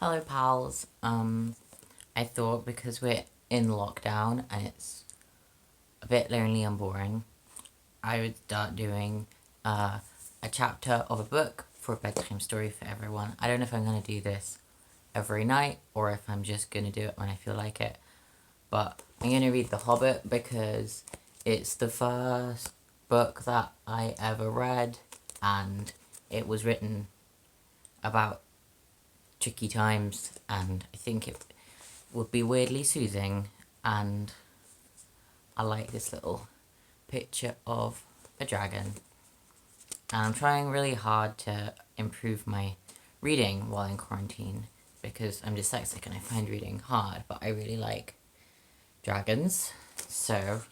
Hello, pals. I thought because we're in lockdown and it's a bit lonely and boring, I would start doing a chapter of a book for a bedtime story for everyone. I don't know if I'm going to do this every night or if I'm just going to do it when I feel like it, but I'm going to read The Hobbit because it's the first book that I ever read and it was written about tricky times, and I think it would be weirdly soothing, and I like this little picture of a dragon. And I'm trying really hard to improve my reading while in quarantine because I'm dyslexic and I find reading hard, but I really like dragons, so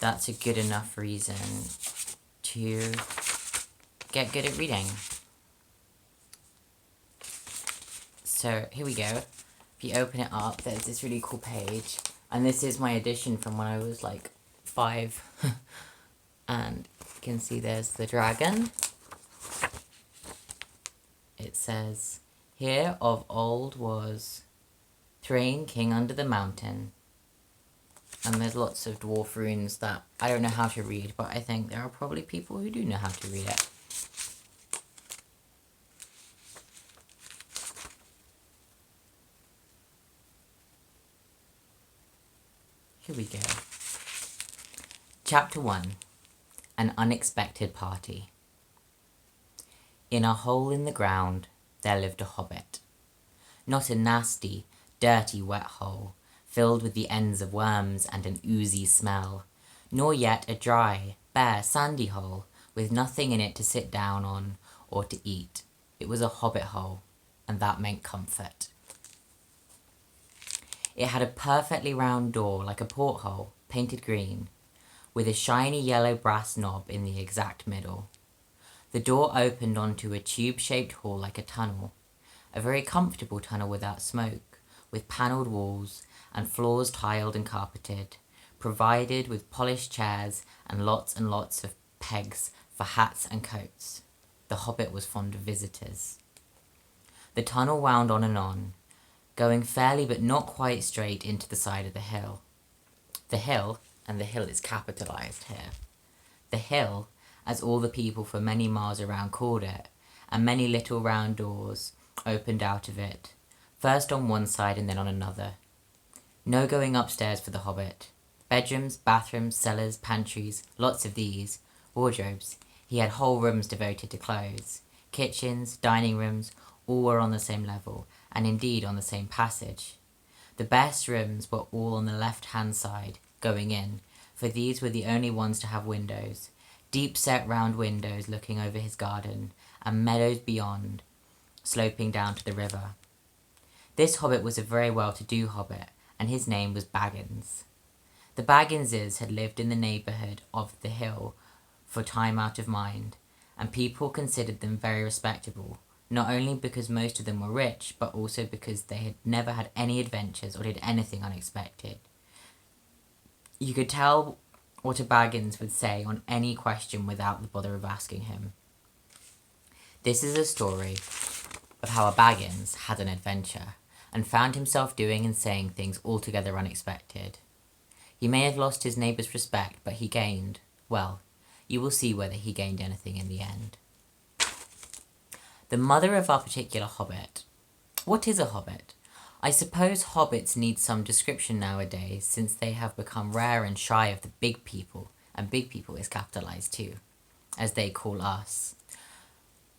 that's a good enough reason to get good at reading. So here we go. If you open it up, there's this really cool page. And this is my edition from when I was like 5. And you can see there's the dragon. It says, "Here of old was Thrain, king under the mountain." And there's lots of dwarf runes that I don't know how to read, but I think there are probably people who do know how to read it. Here we go. Chapter 1. An Unexpected Party. In a hole in the ground, there lived a hobbit. Not a nasty, dirty, wet hole, filled with the ends of worms and an oozy smell, nor yet a dry, bare, sandy hole, with nothing in it to sit down on or to eat. It was a hobbit hole, and that meant comfort. It had a perfectly round door like a porthole, painted green, with a shiny yellow brass knob in the exact middle. The door opened onto a tube-shaped hall like a tunnel, a very comfortable tunnel without smoke, with panelled walls and floors tiled and carpeted, provided with polished chairs and lots of pegs for hats and coats. The hobbit was fond of visitors. The tunnel wound on, going fairly but not quite straight into the side of the hill. The hill, and the hill is capitalised here. The hill, as all the people for many miles around called it, and many little round doors opened out of it, first on one side and then on another. No going upstairs for the hobbit. Bedrooms, bathrooms, cellars, pantries, lots of these. Wardrobes. He had whole rooms devoted to clothes. Kitchens, dining rooms, all were on the same level, and indeed on the same passage. The best rooms were all on the left-hand side, going in, for these were the only ones to have windows, deep-set round windows looking over his garden, and meadows beyond, sloping down to the river. This hobbit was a very well-to-do hobbit, and his name was Baggins. The Bagginses had lived in the neighbourhood of the hill for time out of mind, and people considered them very respectable, not only because most of them were rich, but also because they had never had any adventures or did anything unexpected. You could tell what a Baggins would say on any question without the bother of asking him. This is a story of how a Baggins had an adventure and found himself doing and saying things altogether unexpected. He may have lost his neighbour's respect, but he gained, well, you will see whether he gained anything in the end. The mother of our particular hobbit. What is a hobbit? I suppose hobbits need some description nowadays, since they have become rare and shy of the big people, and big people is capitalised too, as they call us.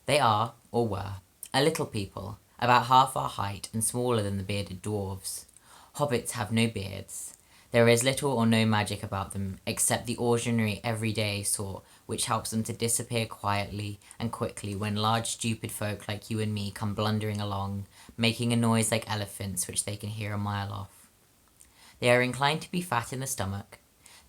They are, or were, a little people, about half our height and smaller than the bearded dwarves. Hobbits have no beards. There is little or no magic about them, except the ordinary everyday sort, which helps them to disappear quietly and quickly when large stupid folk like you and me come blundering along, making a noise like elephants which they can hear a mile off. They are inclined to be fat in the stomach.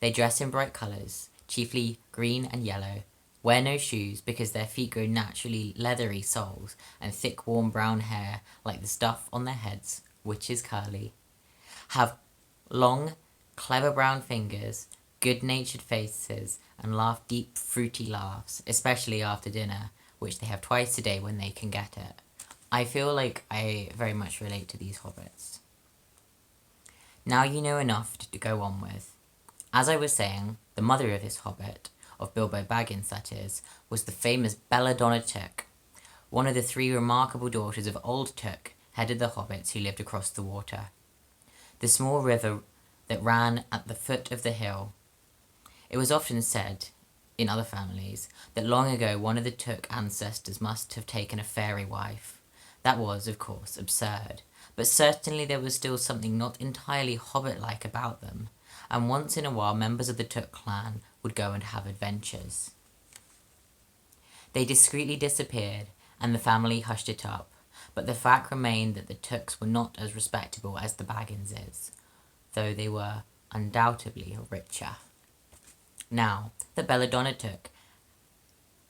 They dress in bright colours, chiefly green and yellow, wear no shoes because their feet grow naturally leathery soles and thick warm brown hair like the stuff on their heads, which is curly, have long, clever brown fingers, good-natured faces, and laugh deep, fruity laughs, especially after dinner, which they have twice a day when they can get it. I feel like I very much relate to these hobbits. Now you know enough to go on with. As I was saying, the mother of this hobbit, of Bilbo Baggins that is, was the famous Belladonna Took. One of the 3 remarkable daughters of Old Took headed the hobbits who lived across the water. The small river that ran at the foot of the hill. It was often said, in other families, that long ago one of the Took ancestors must have taken a fairy wife. That was, of course, absurd, but certainly there was still something not entirely hobbit-like about them, and once in a while members of the Took clan would go and have adventures. They discreetly disappeared, and the family hushed it up, but the fact remained that the Tooks were not as respectable as the Bagginses, though they were undoubtedly richer. Now, the Belladonna Took...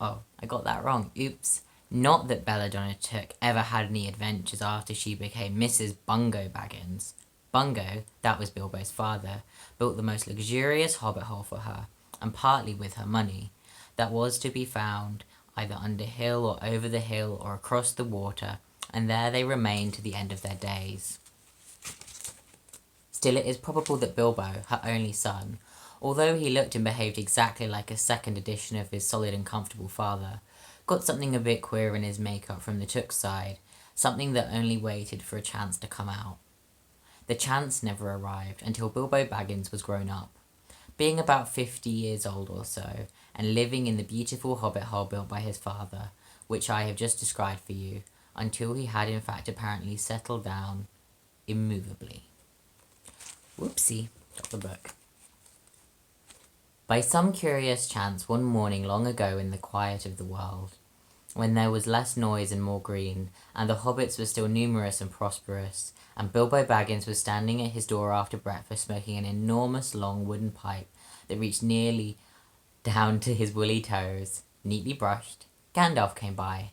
Oh, I got that wrong. Oops. Not that Belladonna Took ever had any adventures after she became Mrs. Bungo Baggins. Bungo, that was Bilbo's father, built the most luxurious hobbit hole for her, and partly with her money, that was to be found either under hill or over the hill or across the water, and there they remained to the end of their days. Still, it is probable that Bilbo, her only son, although he looked and behaved exactly like a second edition of his solid and comfortable father, got something a bit queer in his makeup from the Took side, something that only waited for a chance to come out. The chance never arrived until Bilbo Baggins was grown up, being about 50 years old or so, and living in the beautiful hobbit hole built by his father, which I have just described for you, until he had in fact apparently settled down immovably. Whoopsie, dropped the book. By some curious chance one morning long ago in the quiet of the world, when there was less noise and more green, and the hobbits were still numerous and prosperous, and Bilbo Baggins was standing at his door after breakfast smoking an enormous long wooden pipe that reached nearly down to his woolly toes, neatly brushed, Gandalf came by.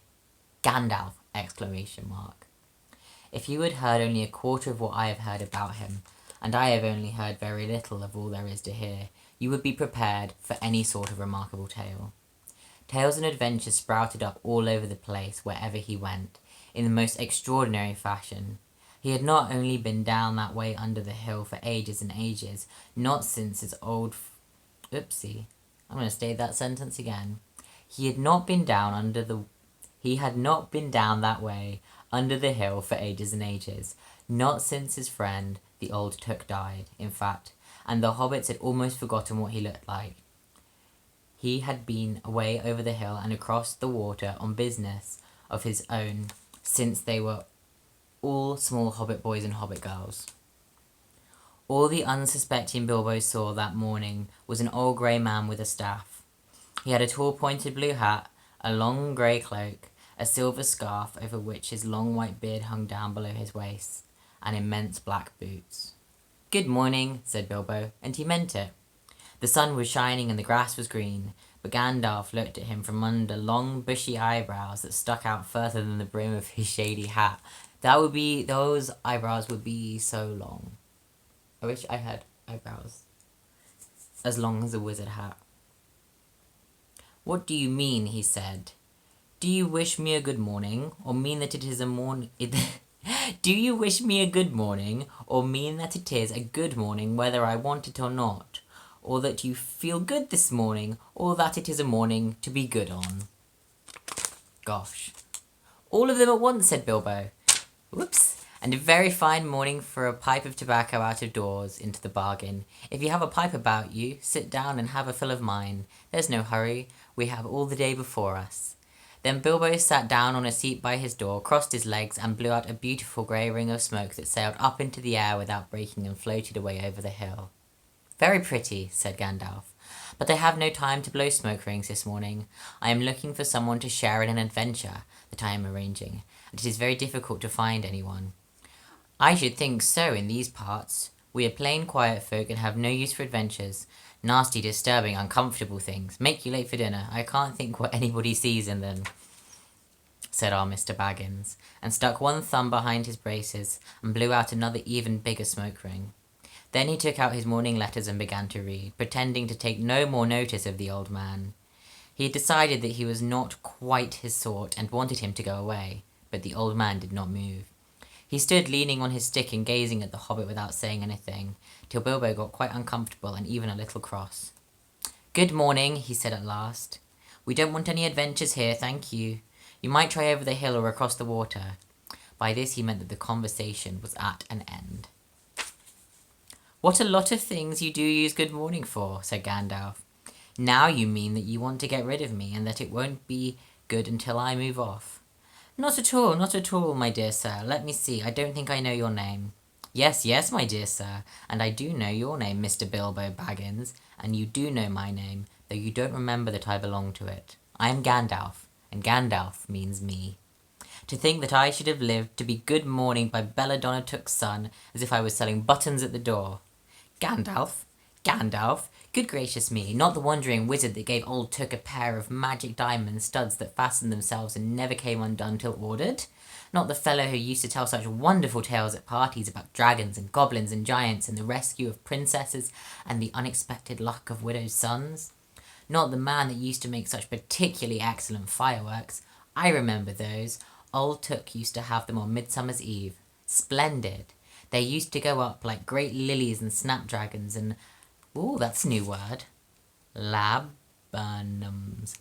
Gandalf! Exclamation mark. If you had heard only a quarter of what I have heard about him, and I have only heard very little of all there is to hear, you would be prepared for any sort of remarkable tale. Tales and adventures sprouted up all over the place wherever he went, in the most extraordinary fashion. He had not only been down that way under the hill for ages and ages, not since his old... Oopsie. I'm going to state that sentence again. He had not been down that way under the hill for ages and ages, not since his friend, the old Took, died, in fact, and the hobbits had almost forgotten what he looked like. He had been away over the hill and across the water on business of his own since they were all small hobbit boys and hobbit girls. All the unsuspecting Bilbo saw that morning was an old grey man with a staff. He had a tall pointed blue hat, a long grey cloak, a silver scarf over which his long white beard hung down below his waist, and immense black boots. "Good morning," said Bilbo, and he meant it. The sun was shining and the grass was green, but Gandalf looked at him from under long bushy eyebrows that stuck out further than the brim of his shady hat. Those eyebrows would be so long. I wish I had eyebrows as long as a wizard hat. "What do you mean?" he said. "Do you wish me a good morning, or mean that it is a morning... Do you wish me a good morning, or mean that it is a good morning whether I want it or not? Or that you feel good this morning, or that it is a morning to be good on?" Gosh. "All of them at once," said Bilbo. Whoops. "And a very fine morning for a pipe of tobacco out of doors, into the bargain. If you have a pipe about you, sit down and have a fill of mine. There's no hurry. We have all the day before us." Then Bilbo sat down on a seat by his door, crossed his legs, and blew out a beautiful grey ring of smoke that sailed up into the air without breaking and floated away over the hill. "Very pretty," said Gandalf, "but I have no time to blow smoke rings this morning. I am looking for someone to share in an adventure that I am arranging, and it is very difficult to find anyone." "I should think so in these parts. We are plain quiet folk and have no use for adventures. Nasty, disturbing, uncomfortable things. Make you late for dinner. I can't think what anybody sees in them," said our Mr. Baggins, and stuck one thumb behind his braces and blew out another even bigger smoke ring. Then he took out his morning letters and began to read, pretending to take no more notice of the old man. He had decided that he was not quite his sort and wanted him to go away. but the old man did not move. He stood leaning on his stick and gazing at the hobbit without saying anything, till Bilbo got quite uncomfortable and even a little cross. "Good morning," he said at last. "We don't want any adventures here, thank you. You might try over the hill or across the water." By this he meant that the conversation was at an end. "What a lot of things you do use good morning for," said Gandalf. "Now you mean that you want to get rid of me, and that it won't be good until I move off." Not at all, my dear sir. Let me see, I don't think I know your name." Yes, yes, my dear sir, and I do know your name, Mr. Bilbo Baggins, and you do know my name, though you don't remember that I belong to it. I am Gandalf, and Gandalf means me. To think that I should have lived to be good morning by Belladonna Took's son, as if I was selling buttons at the door. Gandalf? Gandalf? Good gracious me, not the wandering wizard that gave old Took a pair of magic diamond studs that fastened themselves and never came undone till ordered? Not the fellow who used to tell such wonderful tales at parties about dragons and goblins and giants and the rescue of princesses and the unexpected luck of widows' sons? Not the man that used to make such particularly excellent fireworks. I remember those. Old Took used to have them on Midsummer's Eve. Splendid. They used to go up like great lilies and snapdragons and... ooh, that's a new word. Laburnums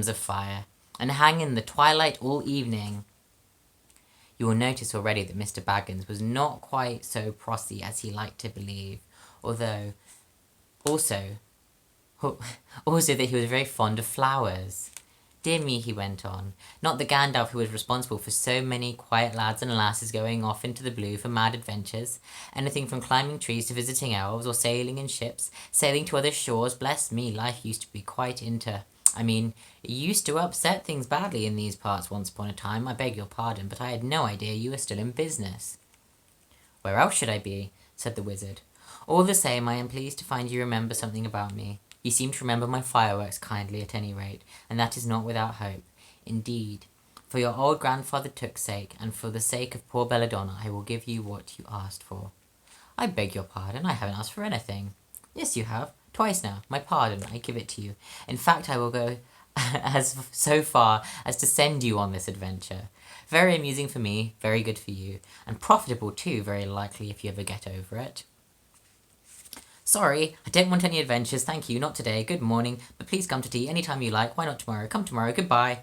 of fire, and hang in the twilight all evening. You will notice already that Mr. Baggins was not quite so prossy as he liked to believe, although also that he was very fond of flowers. Dear me, he went on, not the Gandalf who was responsible for so many quiet lads and lasses going off into the blue for mad adventures, anything from climbing trees to visiting elves, or sailing in ships, sailing to other shores. Bless me, life used to be quite it used to upset things badly in these parts once upon a time. I beg your pardon, but I had no idea you were still in business. Where else should I be? Said the wizard. All the same, I am pleased to find you remember something about me. You seem to remember my fireworks kindly at any rate, and that is not without hope. Indeed, for your old grandfather Took's sake, and for the sake of poor Belladonna, I will give you what you asked for. I beg your pardon, I haven't asked for anything. Yes, you have. Twice now. My pardon, I give it to you. In fact, I will go so far as to send you on this adventure. Very amusing for me, very good for you, and profitable too, very likely, if you ever get over it. Sorry, I don't want any adventures, thank you, not today, good morning, but please come to tea any time you like, why not tomorrow, come tomorrow, goodbye.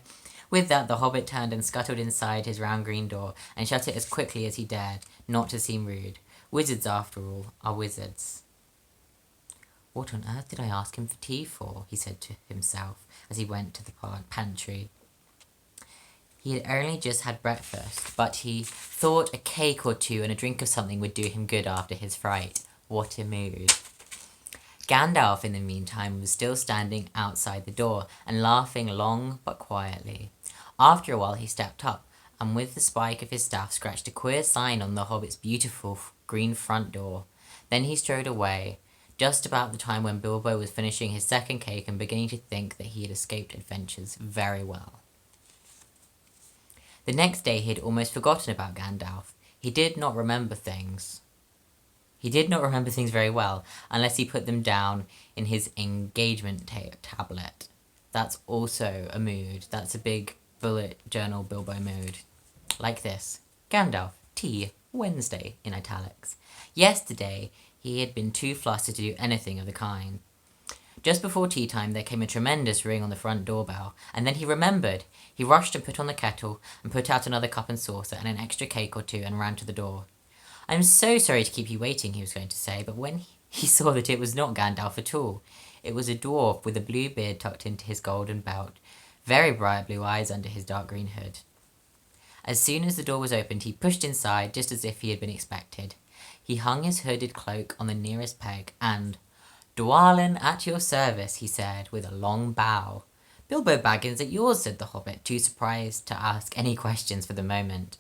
With that, the hobbit turned and scuttled inside his round green door, and shut it as quickly as he dared, not to seem rude. Wizards, after all, are wizards. What on earth did I ask him for tea for? He said to himself, as he went to the pantry. He had only just had breakfast, but he thought a cake or two and a drink of something would do him good after his fright. What a mood. Gandalf, in the meantime, was still standing outside the door, and laughing long but quietly. After a while he stepped up, and with the spike of his staff scratched a queer sign on the hobbit's beautiful green front door. Then he strode away, just about the time when Bilbo was finishing his second cake and beginning to think that he had escaped adventures very well. The next day he had almost forgotten about Gandalf. He did not remember things very well, unless he put them down in his engagement tablet. That's also a mood. That's a big bullet journal Bilbo mood. Like this. Gandalf, tea, Wednesday, in italics. Yesterday, he had been too flustered to do anything of the kind. Just before tea time, there came a tremendous ring on the front doorbell, and then he remembered. He rushed and put on the kettle, and put out another cup and saucer, and an extra cake or two, and ran to the door. "I'm so sorry to keep you waiting," he was going to say, but when he saw that it was not Gandalf at all, it was a dwarf with a blue beard tucked into his golden belt, very bright blue eyes under his dark green hood. As soon as the door was opened, he pushed inside, just as if he had been expected. He hung his hooded cloak on the nearest peg, and, "Dwalin at your service," he said, with a long bow. "Bilbo Baggins at yours," said the hobbit, too surprised to ask any questions for the moment.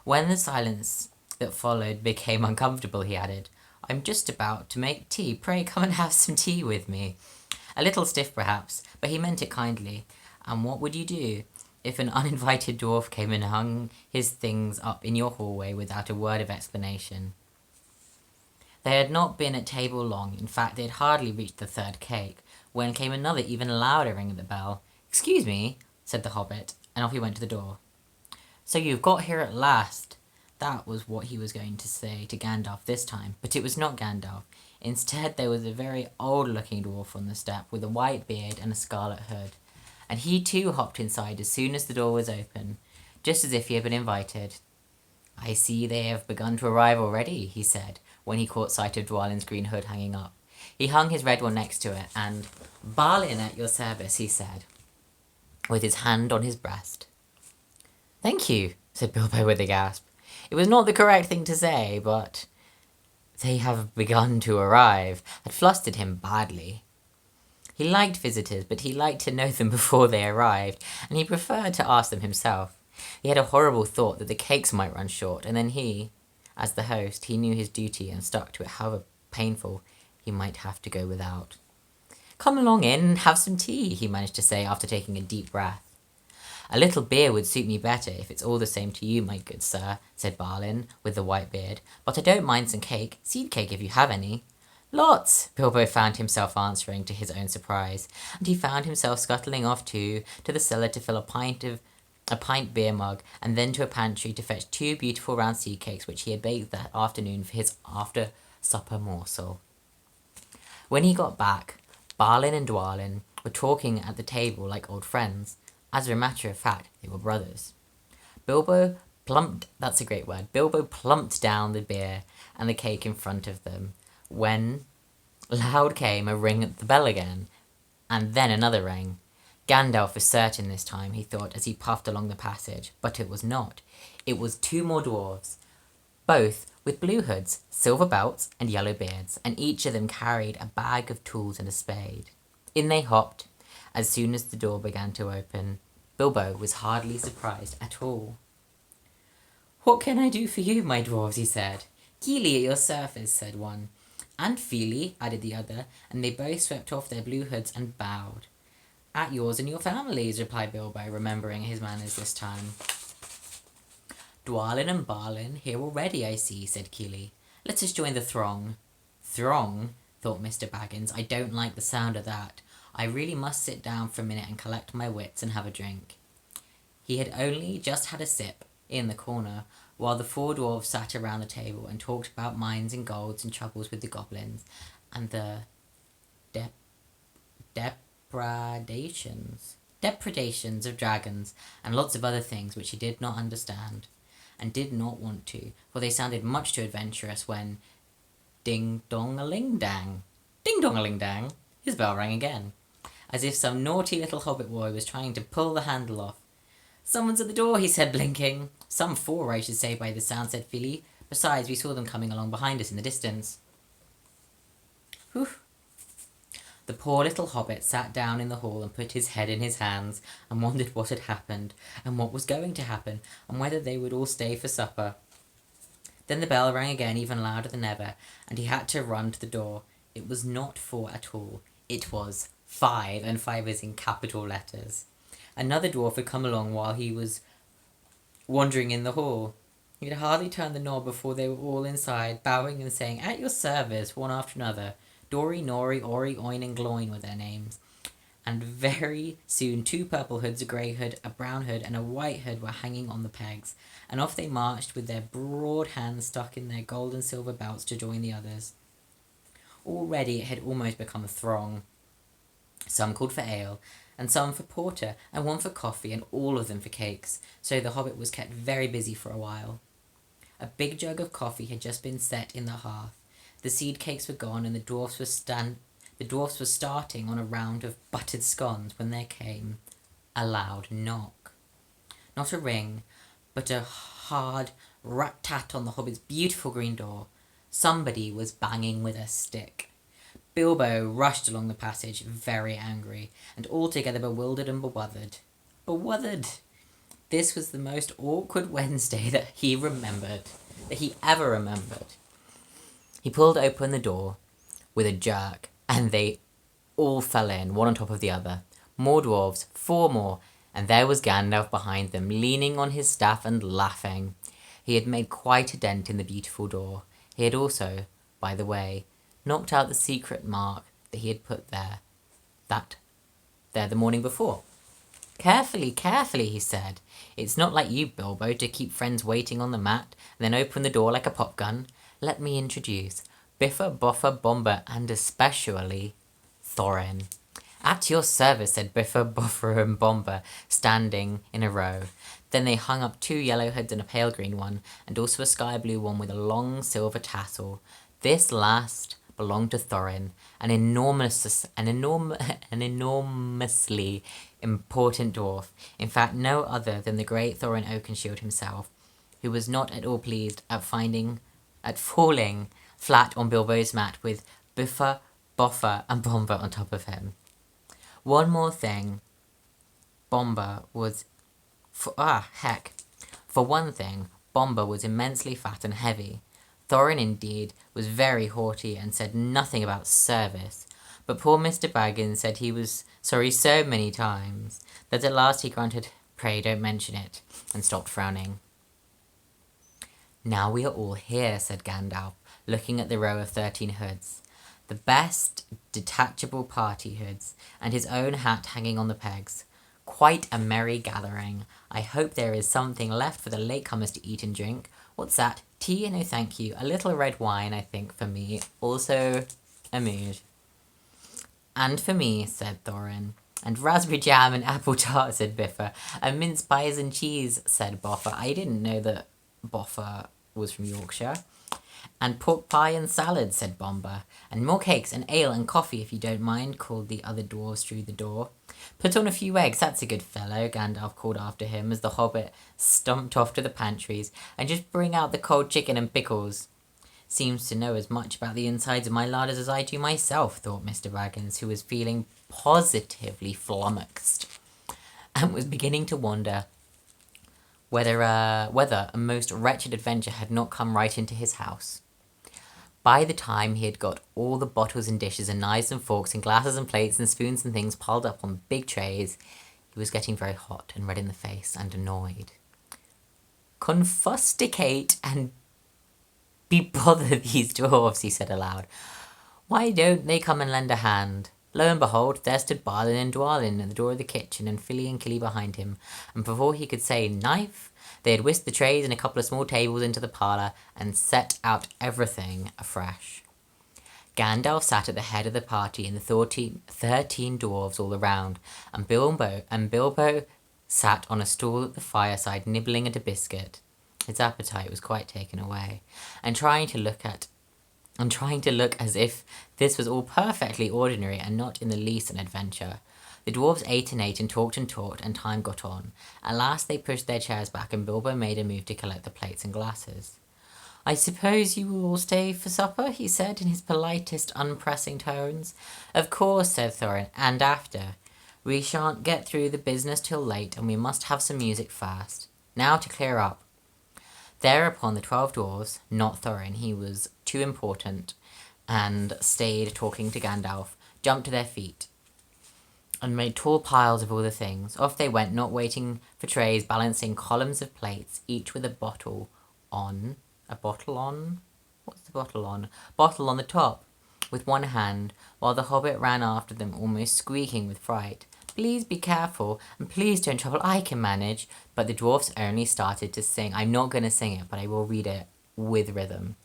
When the silence that followed became uncomfortable, he added, "I'm just about to make tea. Pray come and have some tea with me." A little stiff, perhaps, but he meant it kindly. And what would you do if an uninvited dwarf came and hung his things up in your hallway without a word of explanation? They had not been at table long. In fact, they had hardly reached the third cake, when came another even louder ring at the bell. "Excuse me, said the hobbit, and off he went to the door. "So you've got here at last." That was what he was going to say to Gandalf this time, but it was not Gandalf. Instead, there was a very old-looking dwarf on the step with a white beard and a scarlet hood, and he too hopped inside as soon as the door was open, just as if he had been invited. "I see they have begun to arrive already," he said, when he caught sight of Dwalin's green hood hanging up. He hung his red one next to it, and, "Balin at your service," he said, with his hand on his breast. "Thank you," said Bilbo with a gasp. It was not the correct thing to say, but "they have begun to arrive" had flustered him badly. He liked visitors, but he liked to know them before they arrived, and he preferred to ask them himself. He had a horrible thought that the cakes might run short, and then he, as the host, he knew his duty and stuck to it, however painful he might have to go without. "Come along in and have some tea," he managed to say after taking a deep breath. "A little beer would suit me better, if it's all the same to you, my good sir," said Balin, with the white beard. "But I don't mind some cake, seed cake if you have any." "Lots," Bilbo found himself answering to his own surprise, and he found himself scuttling off too, to the cellar to fill a pint beer mug, and then to a pantry to fetch 2 beautiful round seed cakes which he had baked that afternoon for his after-supper morsel. When he got back, Balin and Dwalin were talking at the table like old friends. As a matter of fact, they were brothers. Bilbo plumped down the beer and the cake in front of them, when loud came a ring at the bell again, and then another ring. Gandalf was certain this time, he thought, as he puffed along the passage, but it was not. It was 2 more dwarves, both with blue hoods, silver belts, and yellow beards, and each of them carried a bag of tools and a spade. In they hopped, as soon as the door began to open. Bilbo was hardly surprised at all. "What can I do for you, my dwarves?" he said. "Kili at your service," said one. "And Fili," added the other, and they both swept off their blue hoods and bowed. "At yours and your families," replied Bilbo, remembering his manners this time. "Dwalin and Balin here already, I see," said Kili. "Let us join the throng." "Throng?" thought Mr. Baggins. "I don't like the sound of that. I really must sit down for a minute and collect my wits and have a drink." He had only just had a sip, in the corner, while the 4 dwarves sat around the table and talked about mines and golds and troubles with the goblins, and the depredations of dragons, and lots of other things which he did not understand, and did not want to, for they sounded much too adventurous when ding-dong-a-ling-dang, ding-dong-a-ling-dang, his bell rang again, as if some naughty little hobbit boy was trying to pull the handle off. "Someone's at the door," he said, blinking. "Some 4, I should say, by the sound," said Fili. "Besides, we saw them coming along behind us in the distance." Whew. The poor little hobbit sat down in the hall and put his head in his hands, and wondered what had happened, and what was going to happen, and whether they would all stay for supper. Then the bell rang again, even louder than ever, and he had to run to the door. It was not 4 at all. It was 5, and 5 is in capital letters. Another dwarf had come along while he was wandering in the hall. He had hardly turned the knob before they were all inside, bowing and saying, "At your service," one after another. Dory, Nori, Ori, Oin, and Gloin were their names. And very soon 2 purple hoods, a grey hood, a brown hood, and a white hood were hanging on the pegs, and off they marched with their broad hands stuck in their gold and silver belts to join the others. Already it had almost become a throng. Some called for ale, and some for porter, and one for coffee, and all of them for cakes, so the hobbit was kept very busy for a while. A big jug of coffee had just been set in the hearth. The seed cakes were gone, and the dwarfs were starting on a round of buttered scones when there came a loud knock. Not a ring, but a hard rat-tat on the hobbit's beautiful green door. Somebody was banging with a stick. Bilbo rushed along the passage, very angry, and altogether bewildered and bewildered. This was the most awkward Wednesday that he ever remembered. He pulled open the door with a jerk, and they all fell in, one on top of the other. More dwarves, 4 more, and there was Gandalf behind them, leaning on his staff and laughing. He had made quite a dent in the beautiful door. He had also, by the way, knocked out the secret mark that he had put there the morning before. Carefully, carefully, he said. It's not like you, Bilbo, to keep friends waiting on the mat, and then open the door like a pop gun. Let me introduce Biffer, Boffer, Bomber, and especially Thorin. At your service, said Biffer, Boffer, and Bomber, standing in a row. Then they hung up 2 yellow hoods and a pale green one, and also a sky blue one with a long silver tassel. This last belonged to Thorin, an enormously important dwarf. In fact, no other than the great Thorin Oakenshield himself, who was not at all pleased at falling flat on Bilbo's mat with Biffer, Boffer, and Bomber on top of him. One more thing. Bomber was... For one thing, Bomber was immensely fat and heavy. Thorin, indeed, was very haughty and said nothing about service. But poor Mr. Baggins said he was sorry so many times that at last he grunted, "Pray don't mention it," and stopped frowning. Now we are all here, said Gandalf, looking at the row of 13 hoods. The best detachable party hoods, and his own hat hanging on the pegs. Quite a merry gathering. I hope there is something left for the latecomers to eat and drink. What's that? Tea? No thank you. A little red wine, I think, for me. Also, a mood. And for me, said Thorin. And raspberry jam and apple tart, said Biffer. And mince pies and cheese, said Boffer. I didn't know that Boffer was from Yorkshire. And pork pie and salad, said Bomber. And more cakes and ale and coffee, if you don't mind, called the other dwarves through the door. Put on a few eggs, that's a good fellow, Gandalf called after him as the hobbit stumped off to the pantries. And just bring out the cold chicken and pickles. Seems to know as much about the insides of my larders as I do myself, thought Mr. Baggins, who was feeling positively flummoxed, and was beginning to wonder whether a most wretched adventure had not come right into his house. By the time he had got all the bottles and dishes and knives and forks and glasses and plates and spoons and things piled up on big trays, he was getting very hot and red in the face and annoyed. "Confusticate and be bother these dwarves," he said aloud. "Why don't they come and lend a hand?" Lo and behold, there stood Balin and Dwalin at the door of the kitchen, and Filly and Killy behind him, and before he could say knife, they had whisked the trays and a couple of small tables into the parlour, and set out everything afresh. Gandalf sat at the head of the party, and the 13 dwarves all around, and Bilbo sat on a stool at the fireside, nibbling at a biscuit. His appetite was quite taken away, and trying to look as if this was all perfectly ordinary and not in the least an adventure. The dwarves ate and ate and talked, and time got on. At last they pushed their chairs back, and Bilbo made a move to collect the plates and glasses. "I suppose you will all stay for supper?" he said in his politest, unpressing tones. "Of course," said Thorin, "and after. We shan't get through the business till late, and we must have some music first. Now to clear up." Thereupon the 12 dwarves, not Thorin, he was too important, and stayed talking to Gandalf, jumped to their feet, and made tall piles of all the things. Off they went, not waiting for trays, balancing columns of plates, each with a bottle on the top, with one hand, while the hobbit ran after them, almost squeaking with fright. "Please be careful, and please don't trouble, I can manage." But the dwarfs only started to sing. I'm not going to sing it, but I will read it with rhythm.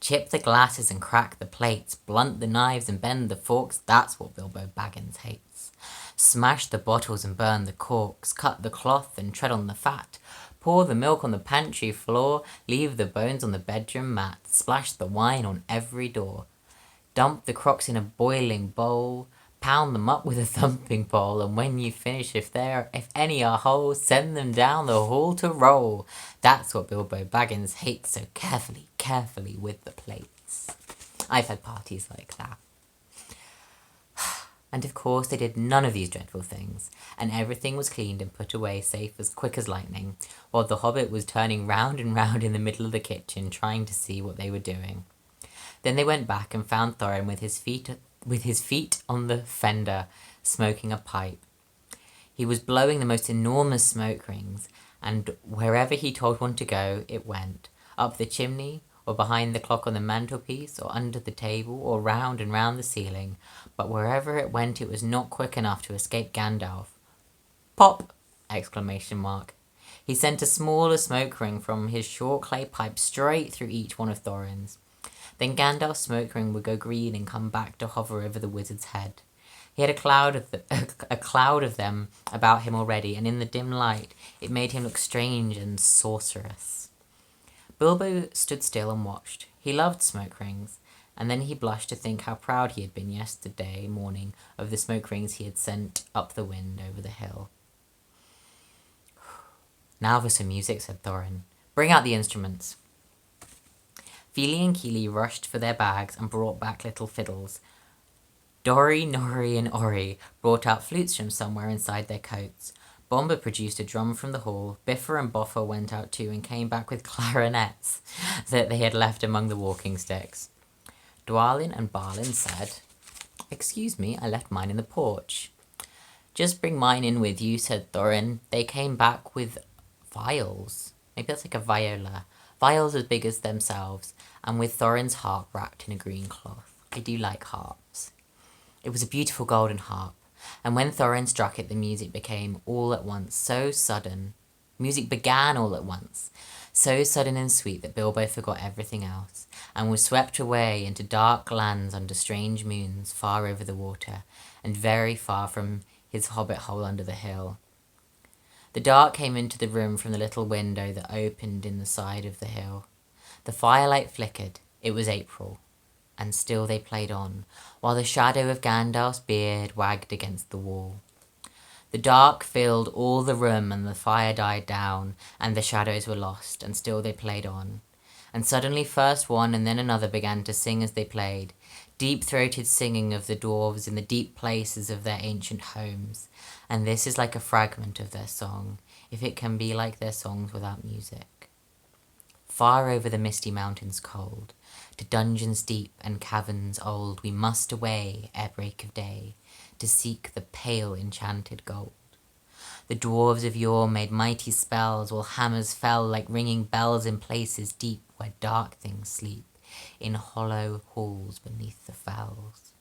"Chip the glasses and crack the plates, blunt the knives and bend the forks," that's what Bilbo Baggins hates. "Smash the bottles and burn the corks, cut the cloth and tread on the fat, pour the milk on the pantry floor, leave the bones on the bedroom mat, splash the wine on every door, dump the crocks in a boiling bowl, pound them up with a thumping pole, and when you finish, if any are whole, send them down the hall to roll." That's what Bilbo Baggins hates, so carefully with the plates. I've had parties like that. And of course they did none of these dreadful things, and everything was cleaned and put away safe as quick as lightning, while the hobbit was turning round and round in the middle of the kitchen, trying to see what they were doing. Then they went back and found Thorin with his feet on the fender, smoking a pipe. He was blowing the most enormous smoke rings, and wherever he told one to go, it went. Up the chimney, or behind the clock on the mantelpiece, or under the table, or round and round the ceiling. But wherever it went, it was not quick enough to escape Gandalf, Pop! Exclamation mark. He sent a smaller smoke ring from his short clay pipe straight through each one of Thorin's. Then Gandalf's smoke ring would go green and come back to hover over the wizard's head. He had a cloud of them about him already, and in the dim light, it made him look strange and sorcerous. Bilbo stood still and watched. He loved smoke rings, and then he blushed to think how proud he had been yesterday morning of the smoke rings he had sent up the wind over the hill. Now for some music, said Thorin. Bring out the instruments. Fili and Kili rushed for their bags and brought back little fiddles. Dori, Nori, and Ori brought out flutes from somewhere inside their coats. Bomba produced a drum from the hall. Biffa and Boffa went out too and came back with clarinets that they had left among the walking sticks. Dwalin and Balin said, Excuse me, I left mine in the porch. Just bring mine in with you, said Thorin. They came back with vials. Maybe that's like a viola. Vials as big as themselves, and with Thorin's harp wrapped in a green cloth. I do like harps. It was a beautiful golden harp, and when Thorin struck it, the music became all at once so sudden. Music began all at once, so sudden and sweet that Bilbo forgot everything else, and was swept away into dark lands under strange moons, far over the water, and very far from his hobbit hole under the hill. The dark came into the room from the little window that opened in the side of the hill. The firelight flickered. It was April, and still they played on, while the shadow of Gandalf's beard wagged against the wall. The dark filled all the room, and the fire died down, and the shadows were lost, and still they played on. And suddenly first one and then another began to sing as they played, deep-throated singing of the dwarves in the deep places of their ancient homes. And this is like a fragment of their song, if it can be like their songs without music. Far over the misty mountains cold, to dungeons deep and caverns old, we must away ere break of day, to seek the pale enchanted gold. The dwarves of yore made mighty spells, while hammers fell like ringing bells in places deep where dark things sleep, in hollow halls beneath the fells.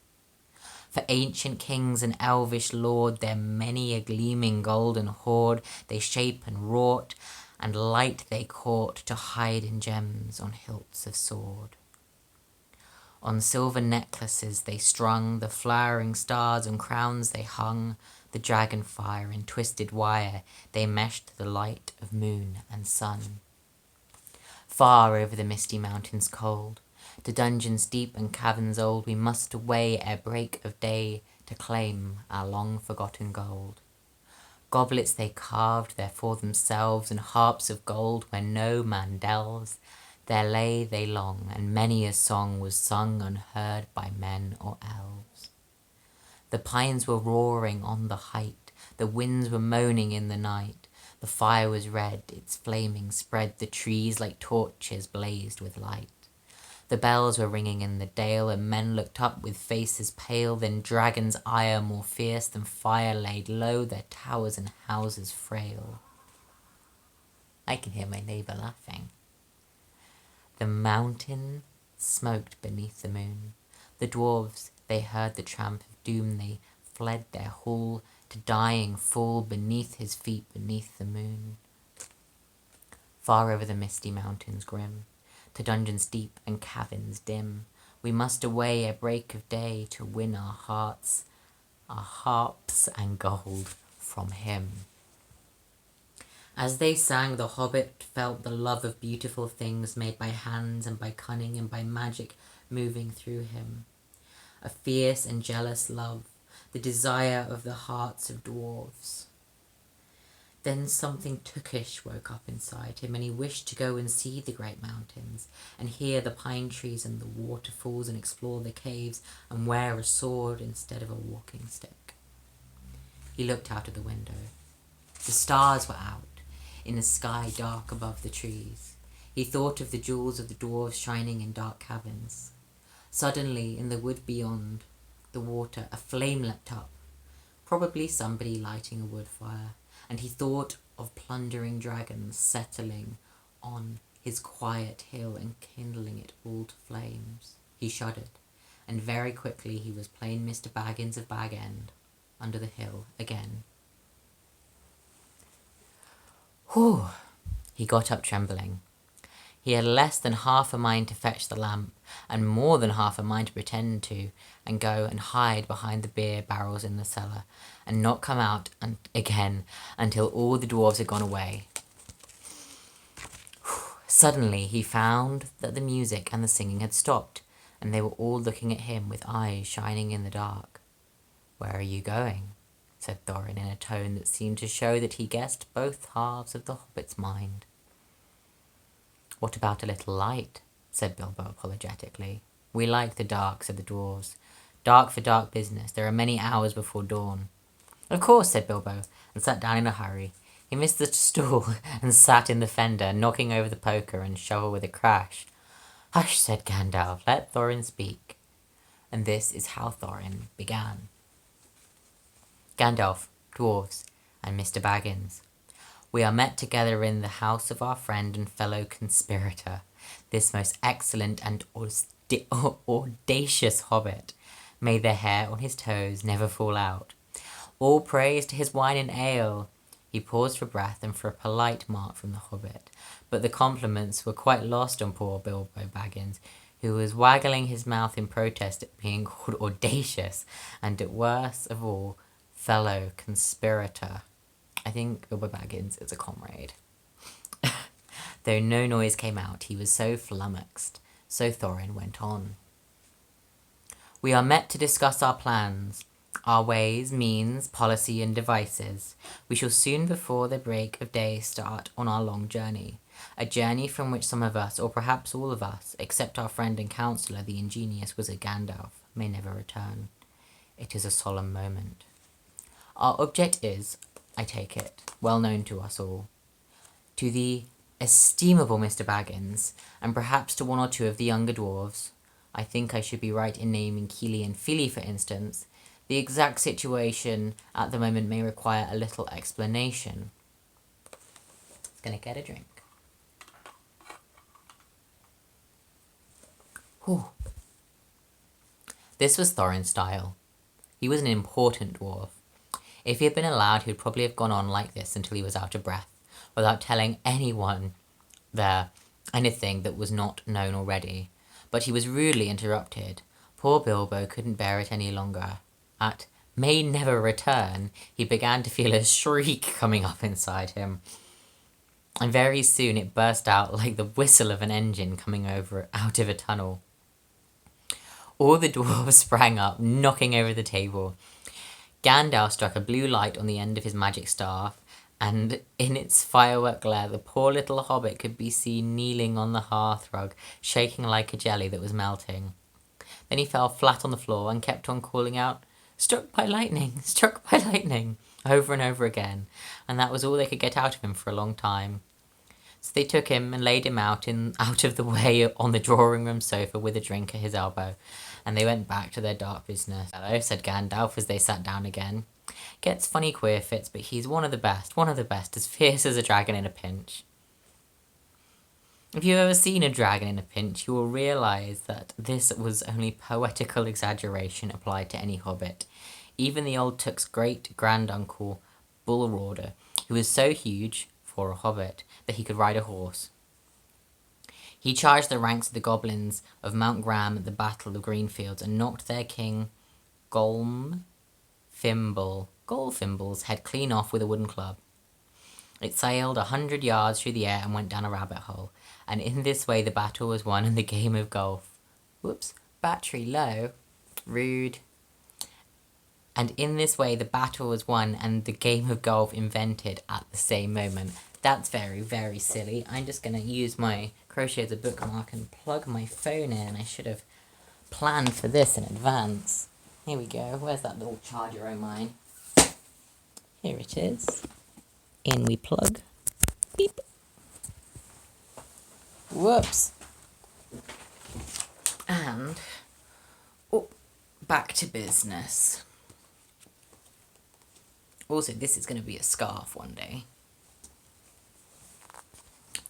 For ancient kings and elvish lord, their many a gleaming golden hoard, they shape and wrought, and light they caught to hide in gems on hilts of sword. On silver necklaces they strung the flowering stars, and crowns they hung the dragon fire in twisted wire, they meshed the light of moon and sun. Far over the misty mountains cold, to dungeons deep and caverns old, we must away ere break of day, to claim our long-forgotten gold. Goblets they carved there for themselves, and harps of gold where no man delves. There lay they long, and many a song was sung unheard by men or elves. The pines were roaring on the height, the winds were moaning in the night. The fire was red, its flaming spread, the trees like torches blazed with light. The bells were ringing in the dale, and men looked up with faces pale. Then dragons' ire more fierce than fire laid low their towers and houses frail. I can hear my neighbour laughing. The mountain smoked beneath the moon. The dwarves, they heard the tramp of doom. They fled their hall to dying fall beneath his feet, beneath the moon. Far over the misty mountains grim, to dungeons deep and caverns dim, we must away ere break of day, to win our hearts, our harps and gold from him. As they sang, the hobbit felt the love of beautiful things made by hands and by cunning and by magic moving through him. A fierce and jealous love, the desire of the hearts of dwarves. Then something tookish woke up inside him, and he wished to go and see the great mountains, and hear the pine trees and the waterfalls, and explore the caves, and wear a sword instead of a walking stick. He looked out of the window. The stars were out, in a sky dark above the trees. He thought of the jewels of the dwarves shining in dark caverns. Suddenly, in the wood beyond the water, a flame leapt up, probably somebody lighting a wood fire, and he thought of plundering dragons settling on his quiet hill and kindling it all to flames. He shuddered, and very quickly he was plain Mr. Baggins of Bag End, under the hill again. Whew! He got up trembling. He had less than half a mind to fetch the lamp, and more than half a mind to pretend to, and go and hide behind the beer barrels in the cellar, and not come out again until all the dwarves had gone away. Suddenly he found that the music and the singing had stopped, and they were all looking at him with eyes shining in the dark. "Where are you going?" said Thorin in a tone that seemed to show that he guessed both halves of the hobbit's mind. "What about a little light?" said Bilbo apologetically. "We like the dark," said the dwarves. "Dark for dark business. There are many hours before dawn." "Of course," said Bilbo, and sat down in a hurry. He missed the stool and sat in the fender, knocking over the poker and shovel with a crash. "Hush," said Gandalf. "Let Thorin speak." And this is how Thorin began. Gandalf, dwarves, and Mr. Baggins. We are met together in the house of our friend and fellow conspirator, this most excellent and audacious hobbit. May the hair on his toes never fall out. All praise to his wine and ale. He paused for breath and for a polite mark from the hobbit, but the compliments were quite lost on poor Bilbo Baggins, who was waggling his mouth in protest at being called audacious, and at worst of all, fellow conspirator. I think Bilbo Baggins is a comrade. Though no noise came out, he was so flummoxed. So Thorin went on. "We are met to discuss our plans, our ways, means, policy, and devices. We shall soon before the break of day start on our long journey. A journey from which some of us, or perhaps all of us, except our friend and counsellor, the ingenious wizard Gandalf, may never return. It is a solemn moment. Our object is, I take it, well known to us all. To the estimable Mr. Baggins, and perhaps to one or two of the younger dwarves, I think I should be right in naming Keely and Philly, for instance, the exact situation at the moment may require a little explanation." It's gonna get a drink. Whew. This was Thorin's style. He was an important dwarf. If he had been allowed, he would probably have gone on like this until he was out of breath, without telling anyone there anything that was not known already. But he was rudely interrupted. Poor Bilbo couldn't bear it any longer. At "may never return," he began to feel a shriek coming up inside him. And very soon it burst out like the whistle of an engine coming out of a tunnel. All the dwarves sprang up, knocking over the table. Gandalf struck a blue light on the end of his magic staff, and in its firework glare the poor little hobbit could be seen kneeling on the hearthrug, shaking like a jelly that was melting. Then he fell flat on the floor and kept on calling out, "Struck by lightning! Struck by lightning!" over and over again, and that was all they could get out of him for a long time. So they took him and laid him out of the way on the drawing room sofa with a drink at his elbow, and they went back to their dark business. "Hello," said Gandalf as they sat down again. "Gets funny queer fits, but he's one of the best, as fierce as a dragon in a pinch." If you've ever seen a dragon in a pinch, you will realise that this was only poetical exaggeration applied to any hobbit. Even the old Took's great-granduncle, Bullroarer, who was so huge, for a hobbit, that he could ride a horse. He charged the ranks of the goblins of Mount Graham at the Battle of Greenfields and knocked their king Golfimble's head clean off with a wooden club. It sailed 100 yards through the air and went down a rabbit hole, and in this way the battle was won and the game of golf. Whoops, battery low. Rude. And in this way the battle was won and the game of golf invented at the same moment. That's very, very silly. I'm just going to use my crochet as a bookmark and plug my phone in. I should have planned for this in advance. Here we go. Where's that little charger of mine? Here it is. In we plug. Beep. Whoops. And back to business. Also, this is going to be a scarf one day.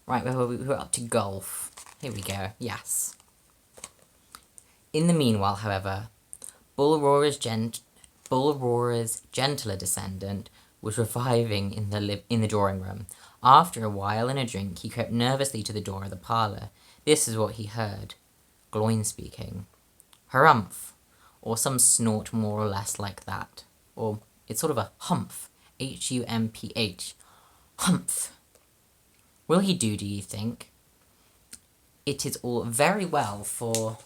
Right, we're up to golf. Here we go. Yes. In the meanwhile, however, Bullroarer's gentler descendant was reviving in the drawing room. After a while and a drink, he crept nervously to the door of the parlour. This is what he heard. Gloin speaking. Harumph, or some snort more or less like that. Or it's sort of a humph. Humph. Humph. Will he do you think? It is all very well for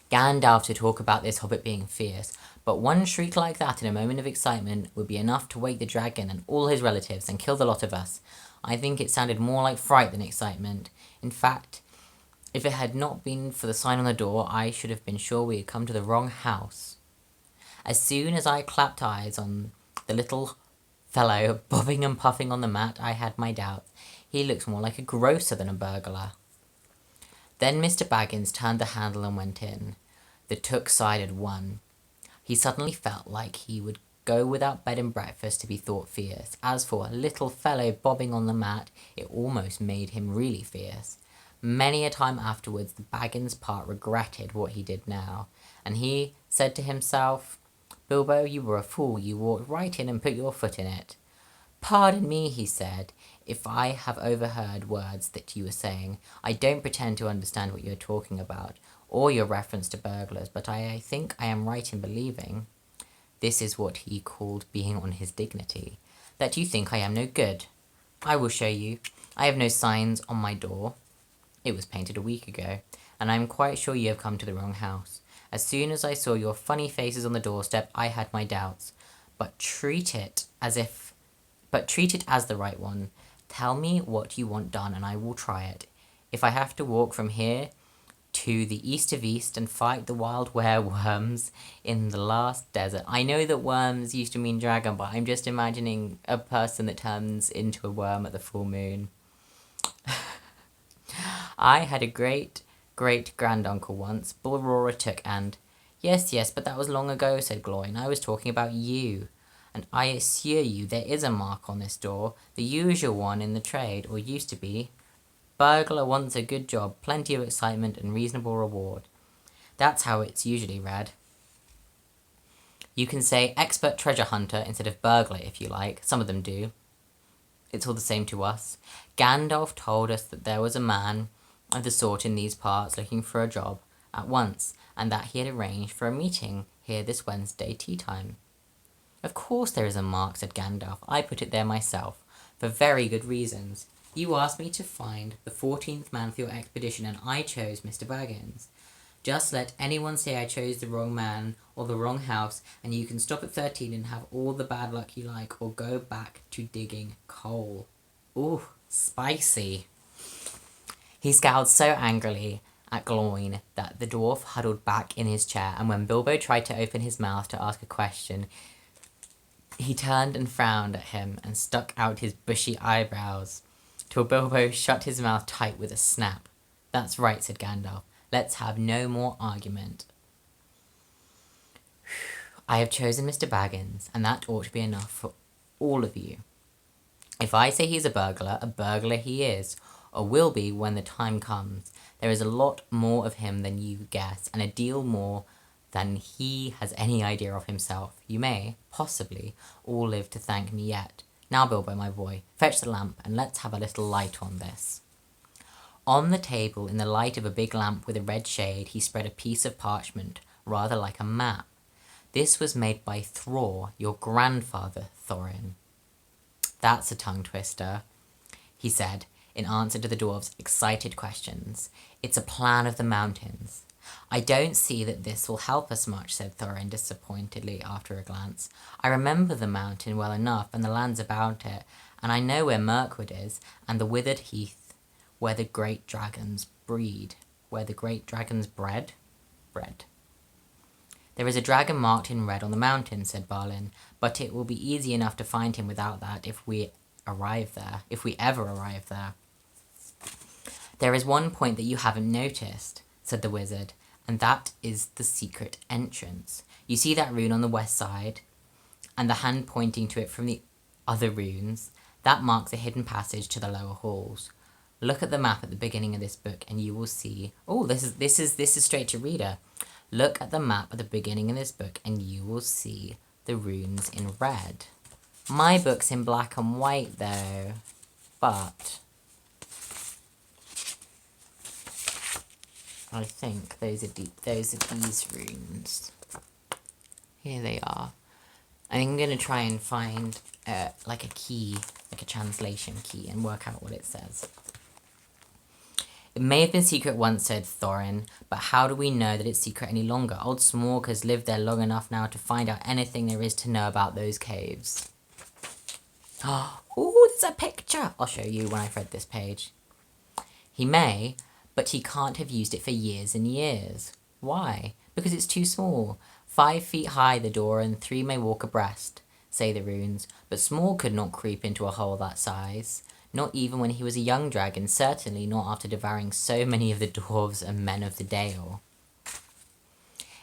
Gandalf to talk about this hobbit being fierce, but one shriek like that in a moment of excitement would be enough to wake the dragon and all his relatives and kill the lot of us. I think it sounded more like fright than excitement. In fact, if it had not been for the sign on the door, I should have been sure we had come to the wrong house. As soon as I clapped eyes on the little fellow bobbing and puffing on the mat, I had my doubts. He looks more like a grocer than a burglar. Then Mr. Baggins turned the handle and went in. The Took sided won. He suddenly felt like he would go without bed and breakfast to be thought fierce. As for a little fellow bobbing on the mat, it almost made him really fierce. Many a time afterwards the Baggins part regretted what he did now, and he said to himself, Bilbo, you were a fool. You walked right in and put your foot in it. Pardon me, he said, if I have overheard words that you were saying. I don't pretend to understand what you are talking about, or your reference to burglars, but I think I am right in believing, this is what he called being on his dignity, that you think I am no good. I will show you. I have no signs on my door. It was painted a week ago, and I am quite sure you have come to the wrong house. As soon as I saw your funny faces on the doorstep, I had my doubts. But treat it as the right one. Tell me what you want done, and I will try it. If I have to walk from here to the east of east and fight the wild werewolves in the last desert. I know that worms used to mean dragon, but I'm just imagining a person that turns into a worm at the full moon. I had a great-great-granduncle once, Bulrora Took, and... Yes, but that was long ago, said Gloin. I was talking about you. And I assure you there is a mark on this door, the usual one in the trade, or used to be. Burglar wants a good job, plenty of excitement and reasonable reward. That's how it's usually read. You can say expert treasure hunter instead of burglar if you like. Some of them do. It's all the same to us. Gandalf told us that there was a man of the sort in these parts looking for a job at once, and that he had arranged for a meeting here this Wednesday tea time. Of course there is a mark, said Gandalf. I put it there myself, for very good reasons. You asked me to find the 14th man for your expedition, and I chose Mr. Baggins. Just let anyone say I chose the wrong man or the wrong house, and you can stop at 13 and have all the bad luck you like, or go back to digging coal. Ooh, spicy. He scowled so angrily at Gloin that the dwarf huddled back in his chair, and when Bilbo tried to open his mouth to ask a question, he turned and frowned at him and stuck out his bushy eyebrows, till Bilbo shut his mouth tight with a snap. That's right, said Gandalf. Let's have no more argument. I have chosen Mr. Baggins, and that ought to be enough for all of you. If I say he's a burglar he is, or will be when the time comes. There is a lot more of him than you guess, and a deal more than he has any idea of himself. You may, possibly, all live to thank me yet. Now, Bilbo, my boy, fetch the lamp, and let's have a little light on this. On the table, in the light of a big lamp with a red shade, he spread a piece of parchment, rather like a map. This was made by Thror, your grandfather, Thorin. That's a tongue twister, he said, in answer to the dwarf's excited questions. It's a plan of the mountains. I don't see that this will help us much, said Thorin disappointedly after a glance. I remember the mountain well enough, and the lands about it, and I know where Mirkwood is, and the withered heath, where the great dragons breed. Where the great dragons bred? There is a dragon marked in red on the mountain, said Balin, but it will be easy enough to find him without that if we ever arrive there. There is one point that you haven't noticed, said the wizard, and that is the secret entrance. You see that rune on the west side, and the hand pointing to it from the other runes? That marks a hidden passage to the lower halls. Look at the map at the beginning of this book, and you will see... Oh, this is straight to reader. Look at the map at the beginning of this book, and you will see the runes in red. My book's in black and white though, but I think those are these runes. Here they are. I think I'm gonna try and find like a key, like a translation key, and work out what it says. It may have been secret once, said Thorin, but how do we know that it's secret any longer? Old Smork has lived there long enough now to find out anything there is to know about those caves. Oh, there's a picture! I'll show you when I've read this page. He may, but he can't have used it for years and years. Why? Because it's too small. 5 feet high the door, and 3 may walk abreast, say the runes, but Small could not creep into a hole that size. Not even when he was a young dragon, certainly not after devouring so many of the dwarves and men of the Dale.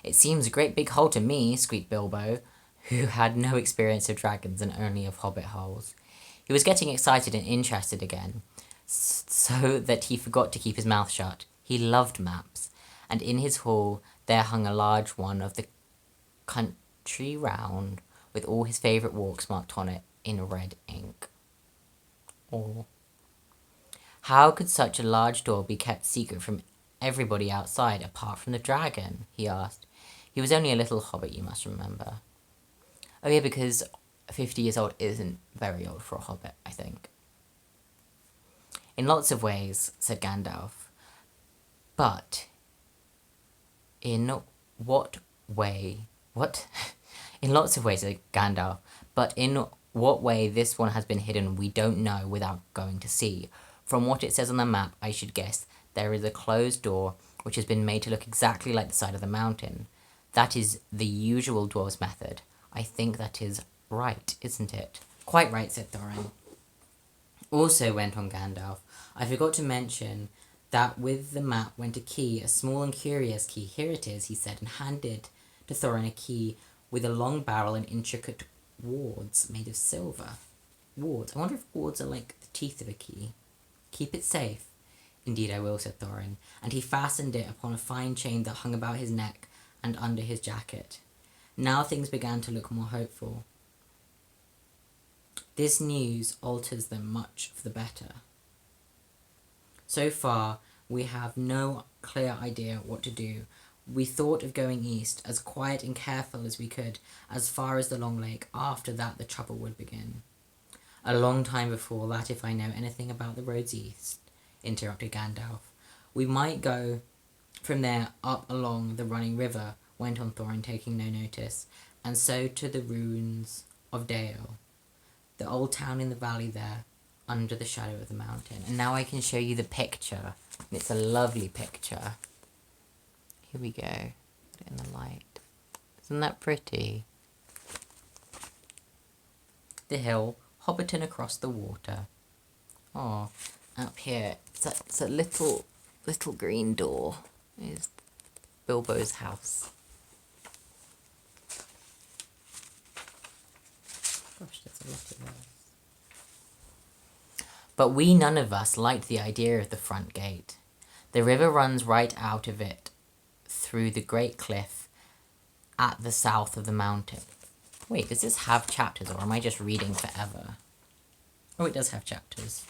It seems a great big hole to me, squeaked Bilbo, who had no experience of dragons and only of hobbit holes. He was getting excited and interested again, so that he forgot to keep his mouth shut. He loved maps, and in his hall there hung a large one of the country round, with all his favourite walks marked on it in red ink. Oh. How could such a large door be kept secret from everybody outside, apart from the dragon? He asked. He was only a little hobbit, you must remember. Oh yeah, because 50 years old isn't very old for a hobbit, I think. In lots of ways, said Gandalf. But in what way? What? In lots of ways, said Gandalf. But in what way this one has been hidden, we don't know without going to see. From what it says on the map, I should guess there is a closed door which has been made to look exactly like the side of the mountain. That is the usual dwarves' method. I think that is right, isn't it? Quite right, said Thorin. Also, went on Gandalf, I forgot to mention that with the map went a key, a small and curious key. Here it is, he said, and handed to Thorin a key with a long barrel and intricate wards made of silver. Wards? I wonder if wards are like the teeth of a key. Keep it safe. Indeed I will, said Thorin, and he fastened it upon a fine chain that hung about his neck and under his jacket. Now things began to look more hopeful. This news alters them much for the better. So far, we have no clear idea what to do. We thought of going east, as quiet and careful as we could, as far as the Long Lake. After that, the trouble would begin. A long time before that, if I know anything about the roads east, interrupted Gandalf. We might go from there up along the running river, went on Thorin, taking no notice, and so to the ruins of Dale, the old town in the valley there, under the shadow of the mountain. And now I can show you the picture. It's a lovely picture. Here we go. Put it in the light. Isn't that pretty? The hill, Hobbiton across the water. Oh, up here, it's a little green door. Is Bilbo's house. Gosh, there's a lot of those. But we none of us liked the idea of the front gate. The river runs right out of it through the great cliff at the south of the mountain. Wait, does this have chapters, or am I just reading forever? Oh, it does have chapters.